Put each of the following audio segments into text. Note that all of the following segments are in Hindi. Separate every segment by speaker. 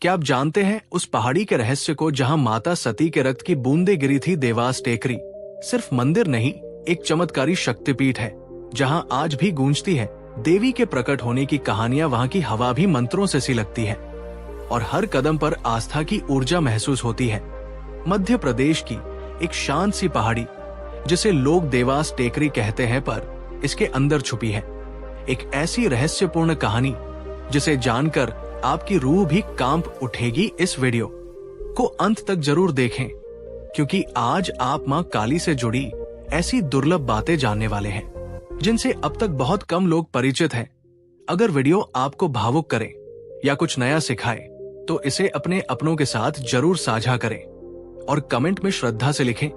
Speaker 1: क्या आप जानते हैं उस पहाड़ी के रहस्य को जहां माता सती के रक्त की बूंदें गिरी थी? देवास टेकरी सिर्फ मंदिर नहीं, एक चमत्कारी शक्तिपीठ है जहां आज भी गूंजती है देवी के प्रकट होने की कहानियां। वहां की हवा भी मंत्रों से सी लगती है और हर कदम पर आस्था की ऊर्जा महसूस होती है। मध्य प्रदेश की एक शांत सी पहाड़ी जिसे लोग देवास टेकरी कहते हैं, पर इसके अंदर छुपी है एक ऐसी रहस्यपूर्ण कहानी जिसे जानकर आपकी रूह भी कांप उठेगी। इस वीडियो को अंत तक जरूर देखें, क्योंकि आज आप मां काली से जुड़ी ऐसी दुर्लभ बातें जानने वाले हैं जिनसे अब तक बहुत कम लोग परिचित हैं। अगर वीडियो आपको भावुक करे या कुछ नया सिखाए तो इसे अपने अपनों के साथ जरूर साझा करें और कमेंट में श्रद्धा से लिखें,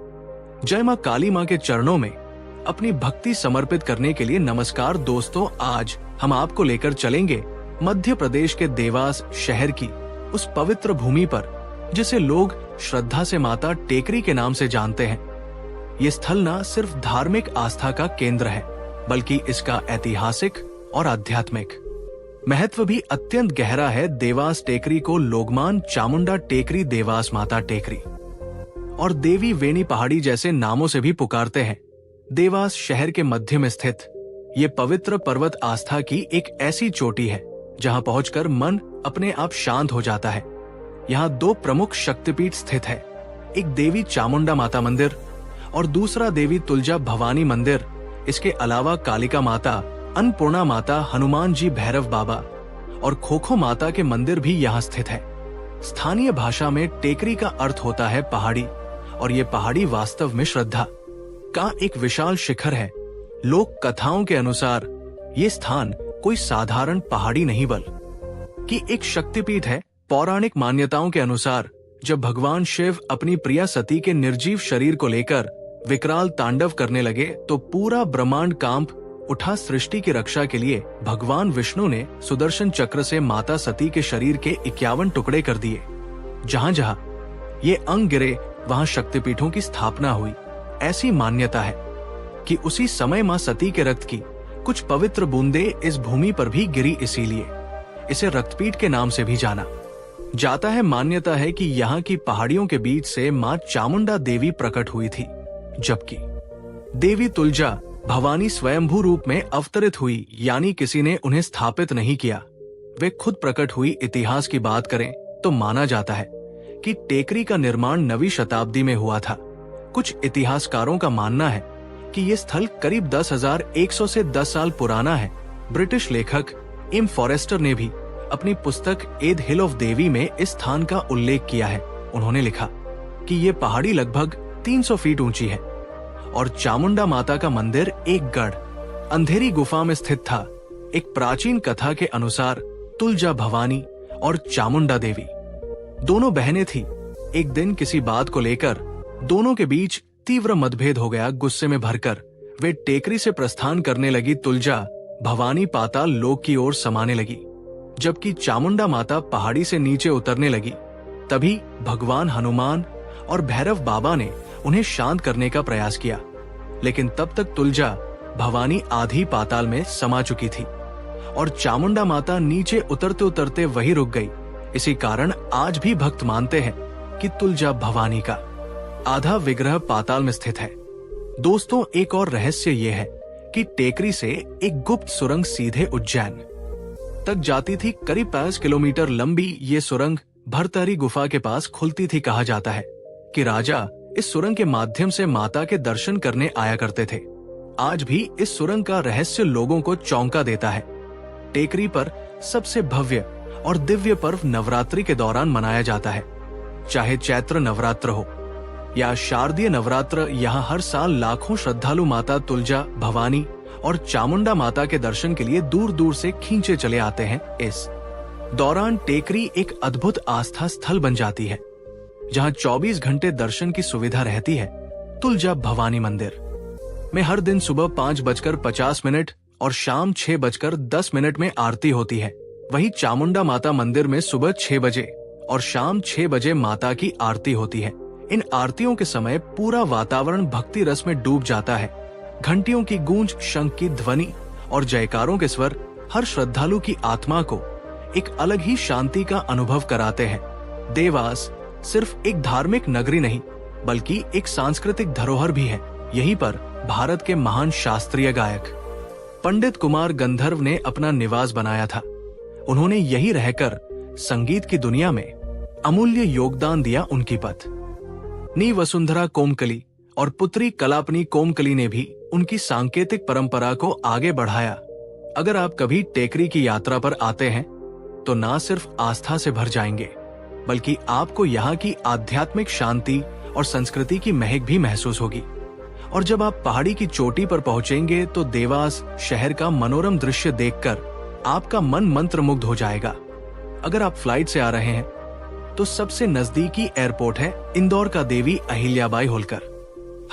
Speaker 1: जय मां काली मां के चरणों में अपनी भक्ति समर्पित करने के लिए नमस्कार। दोस्तों, आज हम आपको लेकर चलेंगे मध्य प्रदेश के देवास शहर की उस पवित्र भूमि पर जिसे लोग श्रद्धा से माता टेकरी के नाम से जानते हैं। ये स्थल न सिर्फ धार्मिक आस्था का केंद्र है, बल्कि इसका ऐतिहासिक और आध्यात्मिक महत्व भी अत्यंत गहरा है। देवास टेकरी को लोगमान चामुंडा टेकरी, देवास माता टेकरी और देवी वेणी पहाड़ी जैसे नामों से भी पुकारते हैं। देवास शहर के मध्य में स्थित ये पवित्र पर्वत आस्था की एक ऐसी चोटी है जहां पहुंचकर मन अपने आप शांत हो जाता है। यहाँ दो प्रमुख शक्तिपीठ स्थित है, एक देवी चामुंडा माता मंदिर और दूसरा देवी तुलजा भवानी मंदिर। इसके अलावा कालिका माता, अन्नपूर्णा माता, हनुमान जी, भैरव बाबा और खोखो माता के मंदिर भी यहाँ स्थित है। स्थानीय भाषा में टेकरी का अर्थ होता है पहाड़ी, और ये पहाड़ी वास्तव में श्रद्धा का एक विशाल शिखर है। लोक कथाओं के अनुसार ये स्थान कोई साधारण पहाड़ी नहीं बल्कि एक शक्तिपीठ है। पौराणिक मान्यताओं के अनुसार जब भगवान शिव अपनी प्रिया सती के निर्जीव शरीर को लेकर विकराल तांडव करने लगे तो पूरा ब्रह्मांड कांप उठा। सृष्टि की रक्षा के लिए भगवान विष्णु ने सुदर्शन चक्र से माता सती के शरीर के 51 टुकड़े कर दिए। जहां जहां ये अंग गिरे वहां शक्तिपीठों की स्थापना हुई। ऐसी मान्यता है कि उसी समय मां सती के रक्त की कुछ पवित्र बूंदे इस भूमि पर भी गिरी, इसीलिए इसे रक्तपीठ के नाम से भी जाना जाता है। मान्यता है कि यहाँ की पहाड़ियों के बीच से मां चामुंडा देवी प्रकट हुई थी, जबकि देवी तुलजा भवानी स्वयंभू रूप में अवतरित हुई, यानी किसी ने उन्हें स्थापित नहीं किया, वे खुद प्रकट हुई। इतिहास की बात करें तो माना जाता है कि टेकरी का निर्माण 9वीं शताब्दी में हुआ था। कुछ इतिहासकारों का मानना है कि ये स्थल करीब 10,100 से 10 साल पुराना है। ब्रिटिश लेखक एम फॉरेस्टर ने भी अपनी पुस्तक एद हिल ऑफ देवी में इस स्थान का उल्लेख किया है। उन्होंने लिखा कि ये पहाड़ी लगभग 300 फीट ऊंची है और चामुंडा माता का मंदिर एक गढ़ अंधेरी गुफा में स्थित था। एक प्राचीन कथा के अनुसार तुलजा भवानी और चामुंडा देवी दोनों बहनें थी। एक दिन किसी बात को लेकर दोनों के बीच तीव्र मतभेद हो गया। गुस्से में भरकर वे टेकरी से प्रस्थान करने लगी। तुलजा भवानी पाताल लोक की ओर समाने लगी, जबकि चामुंडा माता पहाड़ी से नीचे उतरने लगी। तभी भगवान हनुमान और भैरव बाबा ने उन्हें शांत करने का प्रयास किया, लेकिन तब तक तुलजा भवानी आधी पाताल में समा चुकी थी और चामुंडा माता नीचे उतरते उतरते वही रुक गई। इसी कारण आज भी भक्त मानते हैं कि तुलजा भवानी का आधा विग्रह पाताल में स्थित है। दोस्तों, एक और रहस्य ये है कि टेकरी से एक गुप्त सुरंग सीधे उज्जैन तक जाती थी। करीब 5 किलोमीटर लंबी ये सुरंग भरतहरी गुफा के पास खुलती थी। कहा जाता है कि राजा इस सुरंग के माध्यम से माता के दर्शन करने आया करते थे। आज भी इस सुरंग का रहस्य लोगों को चौंका देता है। टेकरी पर सबसे भव्य और दिव्य पर्व नवरात्रि के दौरान मनाया जाता है। चाहे चैत्र नवरात्र हो या शारदीय नवरात्र, यहाँ हर साल लाखों श्रद्धालु माता तुलजा भवानी और चामुंडा माता के दर्शन के लिए दूर दूर से खींचे चले आते हैं। इस दौरान टेकरी एक अद्भुत आस्था स्थल बन जाती है, जहाँ 24 घंटे दर्शन की सुविधा रहती है। तुलजा भवानी मंदिर में हर दिन सुबह 5:50 और शाम 6:10 में आरती होती है। वहीं चामुंडा माता मंदिर में सुबह 6 बजे और शाम 6 बजे माता की आरती होती है। इन आरतियों के समय पूरा वातावरण भक्ति रस में डूब जाता है। घंटियों की गूंज, शंख की ध्वनि और जयकारों के स्वर हर श्रद्धालु की आत्मा को एक अलग ही शांति का अनुभव कराते हैं। देवास सिर्फ एक धार्मिक नगरी नहीं, बल्कि एक सांस्कृतिक धरोहर भी है। यहीं पर भारत के महान शास्त्रीय गायक पंडित कुमार गंधर्व ने अपना निवास बनाया था। उन्होंने यही रहकर संगीत की दुनिया में अमूल्य योगदान दिया। उनकी पत्नी वसुंधरा कोमकली और पुत्री कलापनी कोमकली ने भी उनकी सांकेतिक परंपरा को आगे बढ़ाया। अगर आप कभी टेकरी की यात्रा पर आते हैं तो ना सिर्फ आस्था से भर जाएंगे, बल्कि आपको यहाँ की आध्यात्मिक शांति और संस्कृति की महक भी महसूस होगी। और जब आप पहाड़ी की चोटी पर पहुंचेंगे तो देवास शहर का मनोरम दृश्य देखकर आपका मन मंत्रमुग्ध हो जाएगा। अगर आप फ्लाइट से आ रहे हैं तो सबसे नजदीकी एयरपोर्ट है इंदौर का देवी अहिल्याबाई होलकर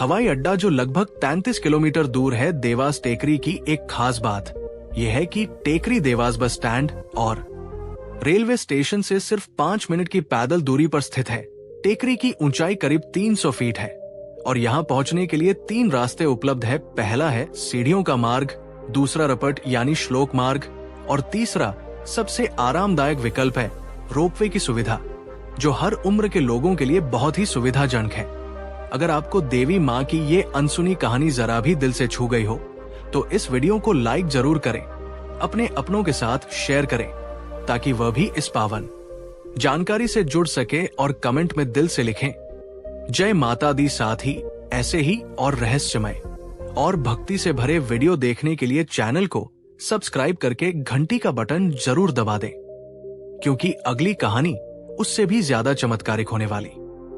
Speaker 1: हवाई अड्डा, जो लगभग 33 किलोमीटर दूर है। देवास टेकरी की एक खास बात यह है कि टेकरी देवास बस स्टैंड और रेलवे स्टेशन से सिर्फ 5 मिनट की पैदल दूरी पर स्थित है। टेकरी की ऊंचाई करीब 300 फीट है और यहाँ पहुंचने के लिए 3 रास्ते उपलब्ध है। पहला है सीढ़ियों का मार्ग, दूसरा रपट यानी श्लोक मार्ग और तीसरा सबसे आरामदायक विकल्प है रोपवे की सुविधा, जो हर उम्र के लोगों के लिए बहुत ही सुविधाजनक है। अगर आपको देवी माँ की ये अनसुनी कहानी जरा भी दिल से छू गई हो तो इस वीडियो को लाइक जरूर करें, अपने अपनों के साथ शेयर करें ताकि वह भी इस पावन जानकारी से जुड़ सके और कमेंट में दिल से लिखें जय माता दी। साथ ही ऐसे ही और रहस्यमय और भक्ति से भरे वीडियो देखने के लिए चैनल को सब्सक्राइब करके घंटी का बटन जरूर दबा दें, क्योंकि अगली कहानी उससे भी ज्यादा चमत्कारिक होने वाली।